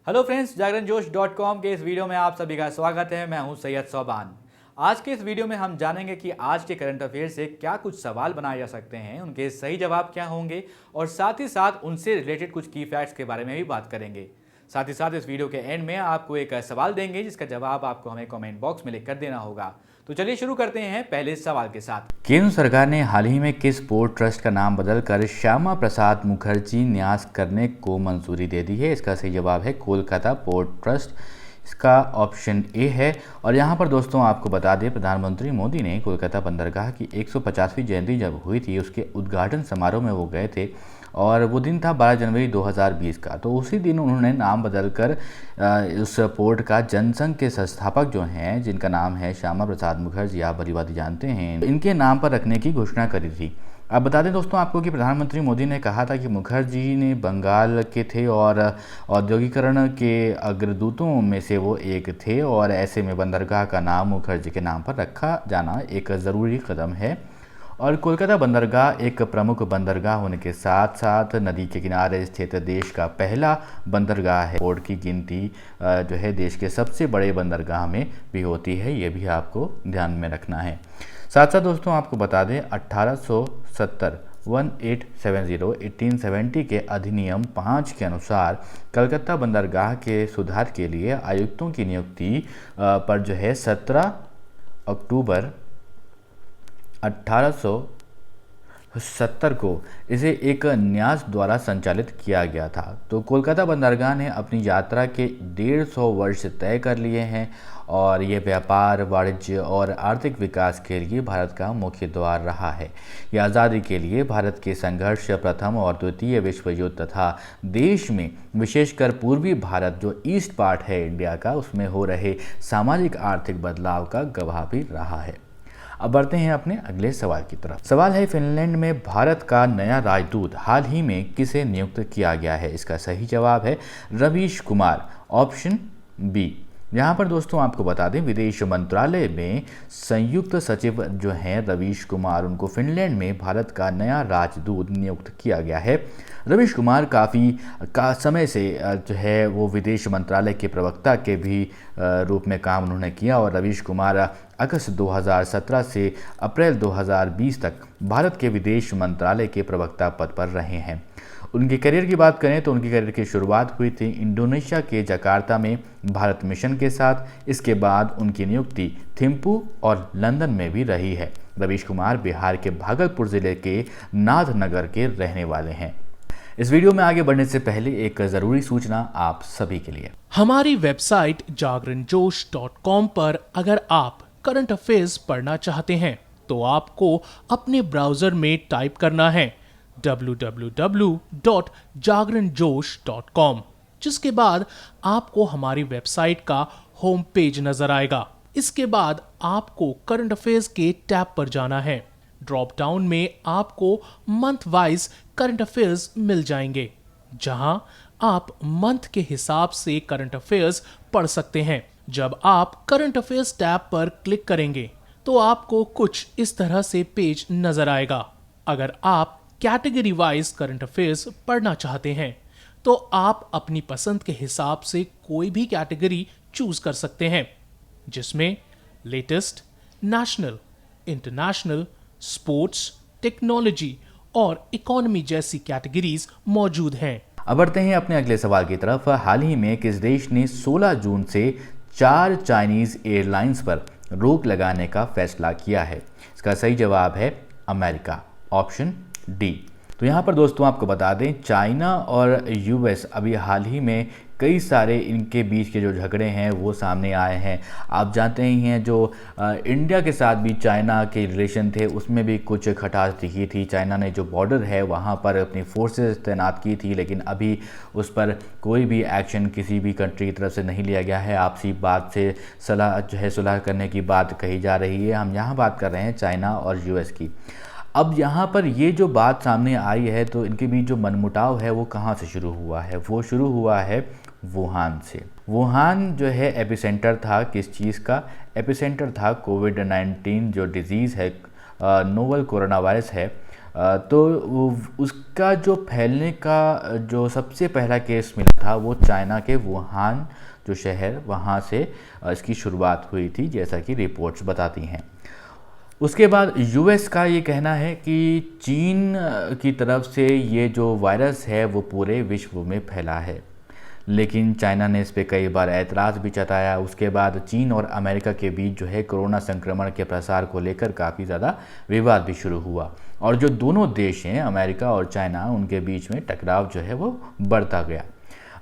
Hello friends, जागरण जोश .com के इस वीडियो में आप सभी का स्वागत है। मैं हूं सैयद सोबान। आज के इस वीडियो में हम जानेंगे कि आज के करंट अफेयर से क्या कुछ सवाल बनाए जा सकते हैं, उनके सही जवाब क्या होंगे और साथ ही साथ उनसे रिलेटेड कुछ की फैक्ट्स के बारे में भी बात करेंगे। साथ ही साथ इस वीडियो के एंड में आपको एक सवाल देंगे जिसका जवाब आपको हमें कमेंट बॉक्स में लिख कर देना होगा। तो चलिए शुरू करते हैं पहले सवाल के साथ। केंद्र सरकार ने हाल ही में किस पोर्ट ट्रस्ट का नाम बदलकर श्यामा प्रसाद मुखर्जी न्यास करने को मंजूरी दे दी है? इसका सही जवाब है कोलकाता पोर्ट ट्रस्ट। इसका ऑप्शन ए है। और यहाँ पर दोस्तों आपको बता दें, प्रधानमंत्री मोदी ने कोलकाता बंदरगाह की 150वीं जयंती जब हुई थी उसके उद्घाटन समारोह में वो गए थे और वो दिन था 12 जनवरी 2020 का। तो उसी दिन उन्होंने नाम बदलकर उस पोर्ट का जनसंघ के संस्थापक जो हैं, जिनका नाम है श्यामा प्रसाद मुखर्जी, आप भली भांति जानते हैं, इनके नाम पर रखने की घोषणा करी थी। अब बता दें दोस्तों आपको कि प्रधानमंत्री मोदी ने कहा था कि मुखर्जी ने बंगाल के थे और औद्योगिकरण के अग्रदूतों में से वो एक थे और ऐसे में बंदरगाह का नाम मुखर्जी के नाम पर रखा जाना एक ज़रूरी कदम है। और कोलकाता बंदरगाह एक प्रमुख बंदरगाह होने के साथ साथ नदी के किनारे स्थित देश का पहला बंदरगाह है। पोर्ट की गिनती जो है देश के सबसे बड़े बंदरगाह में भी होती है, ये भी आपको ध्यान में रखना है। साथ साथ दोस्तों आपको बता दें 1870 के अधिनियम 5 के अनुसार कलकत्ता बंदरगाह के सुधार के लिए आयुक्तों की नियुक्ति पर जो है 17 अक्टूबर 1870 को इसे एक न्यास द्वारा संचालित किया गया था। तो कोलकाता बंदरगाह ने अपनी यात्रा के 150 वर्ष तय कर लिए हैं और ये व्यापार, वाणिज्य और आर्थिक विकास के लिए भारत का मुख्य द्वार रहा है। ये आज़ादी के लिए भारत के संघर्ष, प्रथम और द्वितीय विश्व युद्ध तथा देश में विशेषकर पूर्वी भारत जो ईस्ट पार्ट है इंडिया का, उसमें हो रहे सामाजिक आर्थिक बदलाव का गवाह भी रहा है। अब बढ़ते हैं अपने अगले सवाल की तरफ। सवाल है, फिनलैंड में भारत का नया राजदूत हाल ही में किसे नियुक्त किया गया है? इसका सही जवाब है रवीश कुमार, ऑप्शन बी। यहाँ पर दोस्तों आपको बता दें, विदेश मंत्रालय में संयुक्त सचिव जो हैं रवीश कुमार, उनको फिनलैंड में भारत का नया राजदूत नियुक्त किया गया है। रवीश कुमार काफ़ी समय से जो है वो विदेश मंत्रालय के प्रवक्ता के भी रूप में काम उन्होंने किया और रवीश कुमार अगस्त 2017 से अप्रैल 2020 तक भारत के विदेश मंत्रालय के प्रवक्ता पद पर रहे हैं। उनके करियर की बात करें तो उनकी करियर की शुरुआत हुई थी इंडोनेशिया के जकार्ता में भारत मिशन के साथ। इसके बाद उनकी नियुक्ति थिम्पू और लंदन में भी रही है। रवीश कुमार बिहार के भागलपुर जिले के नाथनगर के रहने वाले हैं। इस वीडियो में आगे बढ़ने से पहले एक ज़रूरी सूचना आप सभी के लिए। हमारी वेबसाइट जागरणजोश.com पर अगर आप करंट अफेयर्स पढ़ना चाहते हैं तो आपको अपने ब्राउजर में टाइप करना है www.jagranjosh.com, जिसके बाद आपको हमारी वेबसाइट का होम पेज नजर आएगा। इसके बाद आपको करंट अफेयर्स के टैब पर जाना है। ड्रॉप डाउन में आपको मंथ वाइज करंट अफेयर्स मिल जाएंगे, जहां आप मंथ के हिसाब से करंट अफेयर्स पढ़ सकते हैं। जब आप करंट अफेयर्स टैब पर क्लिक करेंगे तो आपको कुछ इस तरह से पेज नजर आएगा। अगर आप कैटेगरी वाइज करंट अफेयर्स पढ़ना चाहते हैं तो आप अपनी पसंद के हिसाब से कोई भी कैटेगरी चूज कर सकते हैं, जिसमें latest, national, international, sports, technology और इकोनॉमी जैसी कैटेगरीज मौजूद हैं। अब बढ़ते हैं अपने अगले सवाल की तरफ। हाल ही में किस देश ने 16 जून से 4 चाइनीज एयरलाइंस पर रोक लगाने का फैसला किया है? इसका सही जवाब है अमेरिका, ऑप्शन डी। तो यहाँ पर दोस्तों आपको बता दें, चाइना और यूएस अभी हाल ही में कई सारे इनके बीच के जो झगड़े हैं वो सामने आए हैं। आप जानते ही हैं जो इंडिया के साथ भी चाइना के रिलेशन थे, उसमें भी कुछ खटास दिखी थी। चाइना ने जो बॉर्डर है वहाँ पर अपनी फोर्सेस तैनात की थी, लेकिन अभी उस पर कोई भी एक्शन किसी भी कंट्री की तरफ से नहीं लिया गया है। आपसी बात से सुलह करने की बात कही जा रही है। हम यहाँ बात कर रहे हैं चाइना और यूएस की। अब यहाँ पर ये जो बात सामने आई है तो इनके बीच जो मनमुटाव है वो कहाँ से शुरू हुआ है? वो शुरू हुआ है वुहान से। वुहान जो है एपिसेंटर था किस चीज़ का? एपिसेंटर था कोविड-19 जो डिज़ीज़ है, नोवल कोरोना वायरस है, उसका जो फैलने का जो सबसे पहला केस मिला था वो चाइना के वुहान जो शहर, वहाँ से इसकी शुरुआत हुई थी, जैसा कि रिपोर्ट्स बताती हैं। उसके बाद यूएस का ये कहना है कि चीन की तरफ से ये जो वायरस है वो पूरे विश्व में फैला है, लेकिन चाइना ने इस पे कई बार ऐतराज़ भी जताया। उसके बाद चीन और अमेरिका के बीच जो है कोरोना संक्रमण के प्रसार को लेकर काफ़ी ज़्यादा विवाद भी शुरू हुआ, और जो दोनों देश हैं अमेरिका और चाइना, उनके बीच में टकराव जो है वो बढ़ता गया।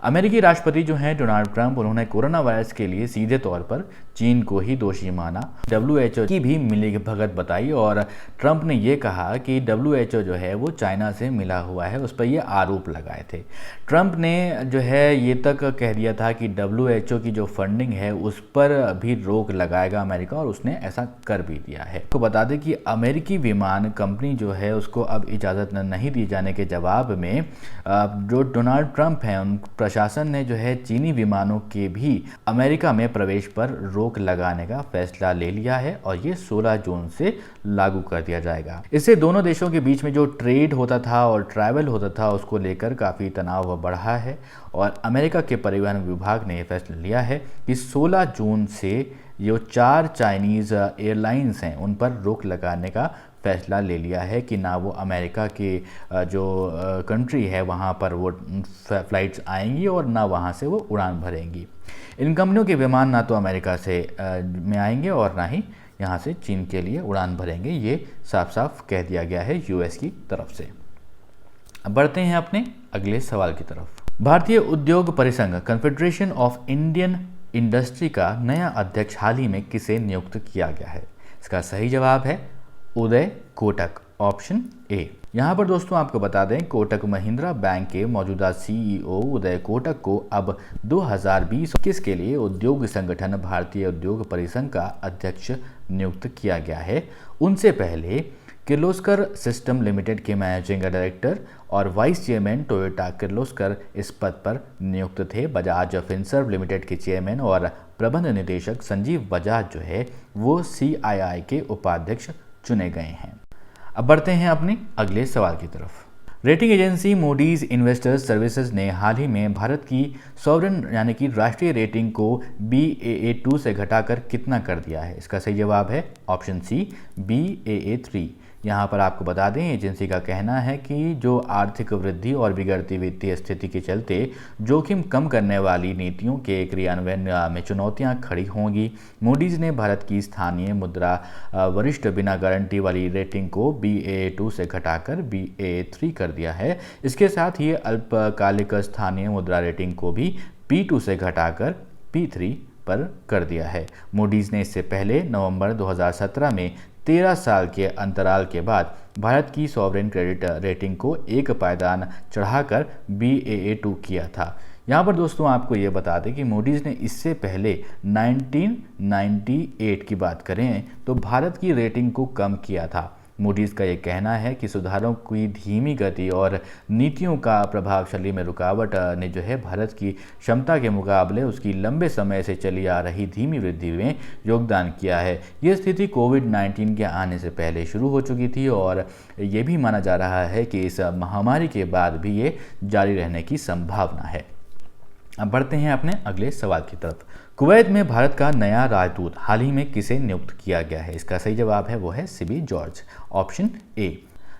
अमेरिकी राष्ट्रपति जो हैं डोनाल्ड ट्रंप, उन्होंने कोरोना वायरस के लिए सीधे तौर पर चीन को ही दोषी माना। WHO की भी मिलीभगत बताई और ट्रंप ने ये कहा कि WHO जो है वो चाइना से मिला हुआ है, उस पर ये आरोप लगाए थे। ट्रंप ने जो है ये तक कह दिया था कि WHO की जो फंडिंग है उस पर भी रोक लगाएगा अमेरिका, और उसने ऐसा कर भी दिया है। तो बता दें कि अमेरिकी विमान कंपनी जो है उसको अब इजाज़त नहीं दी जाने के जवाब में जो डोनाल्ड ट्रंप हैं, उन प्रशासन ने जो है चीनी विमानों के भी अमेरिका में प्रवेश पर रोक लगाने का फैसला ले लिया है, और ये 16 जून से लागू कर दिया जाएगा। इससे दोनों देशों के बीच में जो ट्रेड होता था और ट्रैवल होता था उसको लेकर काफ़ी तनाव बढ़ा है, और अमेरिका के परिवहन विभाग ने यह फैसला लिया है कि 16 जून से जो 4 चाइनीज़ एयरलाइंस हैं उन पर रोक लगाने का फैसला ले लिया है कि ना वो अमेरिका के जो कंट्री है वहाँ पर वो फ़्लाइट्स आएंगी और ना वहाँ से वो उड़ान भरेंगी। इन कंपनियों के विमान ना तो अमेरिका से में आएंगे और ना ही यहाँ से चीन के लिए उड़ान भरेंगे, ये साफ साफ कह दिया गया है यूएस की तरफ से। अब बढ़ते हैं अपने अगले सवाल की तरफ। भारतीय उद्योग परिसंघ कन्फेडरेशन ऑफ इंडियन इंडस्ट्री का नया अध्यक्ष हाल ही में किसे नियुक्त किया गया है? इसका सही जवाब है उदय कोटक, ऑप्शन ए। यहाँ पर दोस्तों आपको बता दें, कोटक महिंद्रा बैंक के मौजूदा CEO उदय कोटक को अब 2020-21 के लिए उद्योग संगठन भारतीय उद्योग परिसंघ का अध्यक्ष नियुक्त किया गया है। उनसे पहले किर्लोस्कर सिस्टम लिमिटेड के मैनेजिंग डायरेक्टर और वाइस चेयरमैन टोयोटा किर्लोस्कर इस पद पर नियुक्त थे। बजाज फिनसर्व लिमिटेड के चेयरमैन और प्रबंध निदेशक संजीव बजाज जो है वो CII के उपाध्यक्ष चुने गए हैं। अब बढ़ते हैं अपने अगले सवाल की तरफ। Rating agency Moody's investors services ने हाल ही में भारत की सॉवरेन यानी कि राष्ट्रीय रेटिंग को Baa2 से घटाकर कितना कर दिया है? इसका सही जवाब है ऑप्शन सी, Baa3। यहाँ पर आपको बता दें, एजेंसी का कहना है कि जो आर्थिक वृद्धि और बिगड़ती वित्तीय स्थिति के चलते जोखिम कम करने वाली नीतियों के क्रियान्वयन में चुनौतियाँ खड़ी होंगी। मूडीज ने भारत की स्थानीय मुद्रा वरिष्ठ बिना गारंटी वाली रेटिंग को Baa2 से घटाकर Baa3 कर दिया है। इसके साथ ही अल्पकालिक स्थानीय मुद्रा रेटिंग को भी P2 से घटाकर P3 पर कर दिया है। मूडीज ने इससे पहले नवंबर 2017 में 13 साल के अंतराल के बाद भारत की सॉवरेन क्रेडिट रेटिंग को एक पायदान चढ़ाकर Baa2 किया था। यहाँ पर दोस्तों आपको ये बता दें कि मूडीज़ ने इससे पहले 1998 की बात करें तो भारत की रेटिंग को कम किया था। मूडीज़ का ये कहना है कि सुधारों की धीमी गति और नीतियों का प्रभावशाली में रुकावट ने जो है भारत की क्षमता के मुकाबले उसकी लंबे समय से चली आ रही धीमी वृद्धि में योगदान किया है। ये स्थिति कोविड-19 के आने से पहले शुरू हो चुकी थी और ये भी माना जा रहा है कि इस महामारी के बाद भी ये जारी रहने की संभावना है। अब बढ़ते हैं अपने अगले सवाल की तरफ। कुवैत में भारत का नया राजदूत हाल ही में किसे नियुक्त किया गया है? इसका सही जवाब है वो है CB जॉर्ज, ऑप्शन ए।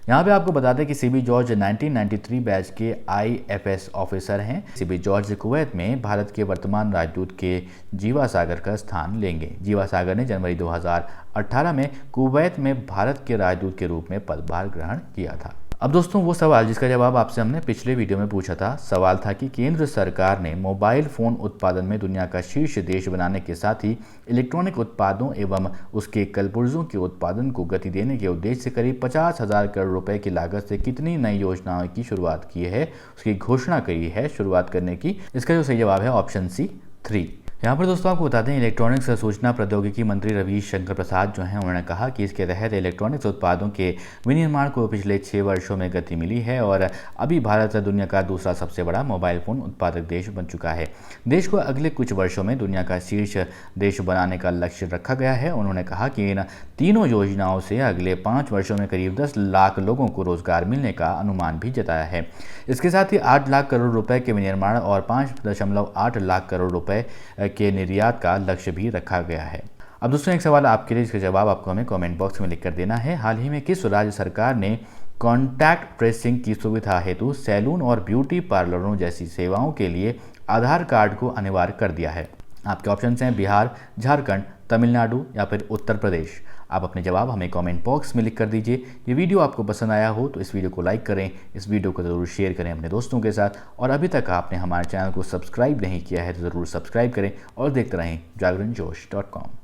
यहाँ पे आपको बता दें कि CB जॉर्ज 1993 बैच के IFS ऑफिसर हैं। CB जॉर्ज कुवैत में भारत के वर्तमान राजदूत के जीवा सागर का स्थान लेंगे। जीवा सागर ने जनवरी 2018 में कुवैत में भारत के राजदूत के रूप में पदभार ग्रहण किया था। अब दोस्तों वो सवाल जिसका जवाब आपसे हमने पिछले वीडियो में पूछा था, सवाल था कि केंद्र सरकार ने मोबाइल फ़ोन उत्पादन में दुनिया का शीर्ष देश बनाने के साथ ही इलेक्ट्रॉनिक उत्पादों एवं उसके कलपुर्जों के उत्पादन को गति देने के उद्देश्य से करीब 50,000 करोड़ रुपए की लागत से कितनी नई योजनाओं की शुरुआत की है, उसकी घोषणा करी है शुरुआत करने की। इसका जो सही जवाब है ऑप्शन सी 3। यहाँ पर दोस्तों आपको बता दें, इलेक्ट्रॉनिक्स और सूचना प्रौद्योगिकी मंत्री रविशंकर प्रसाद जो हैं उन्होंने कहा कि इसके तहत इलेक्ट्रॉनिक्स उत्पादों के विनिर्माण को पिछले 6 वर्षों में गति मिली है और अभी भारत दुनिया का दूसरा सबसे बड़ा मोबाइल फ़ोन उत्पादक देश बन चुका है। देश को अगले कुछ वर्षों में दुनिया का शीर्ष देश बनाने का लक्ष्य रखा गया है। उन्होंने कहा कि इन तीनों योजनाओं से अगले 5 वर्षों में करीब 10 लाख लोगों को रोजगार मिलने का अनुमान भी जताया है। इसके साथ ही 8 लाख करोड़ रुपए के विनिर्माण और 5.8 लाख करोड़ रुपए के निर्यात का लक्ष्य भी रखा गया है। अब दोस्तों एक सवाल आपके लिए, इसका जवाब आपको हमें कमेंट बॉक्स में लिख कर देना है। हाल ही में किस राज्य सरकार ने कॉन्टैक्ट ट्रेसिंग की सुविधा हेतु सैलून और ब्यूटी पार्लरों जैसी सेवाओं के लिए आधार कार्ड को अनिवार्य कर दिया है? आपके ऑप्शंस हैं बिहार, झारखंड, तमिलनाडु या फिर उत्तर प्रदेश। आप अपने जवाब हमें कमेंट बॉक्स में लिख कर दीजिए। ये वीडियो आपको पसंद आया हो तो इस वीडियो को लाइक करें, इस वीडियो को ज़रूर शेयर करें अपने दोस्तों के साथ, और अभी तक आपने हमारे चैनल को सब्सक्राइब नहीं किया है तो ज़रूर सब्सक्राइब करें और देखते रहें जागरणजोश.com।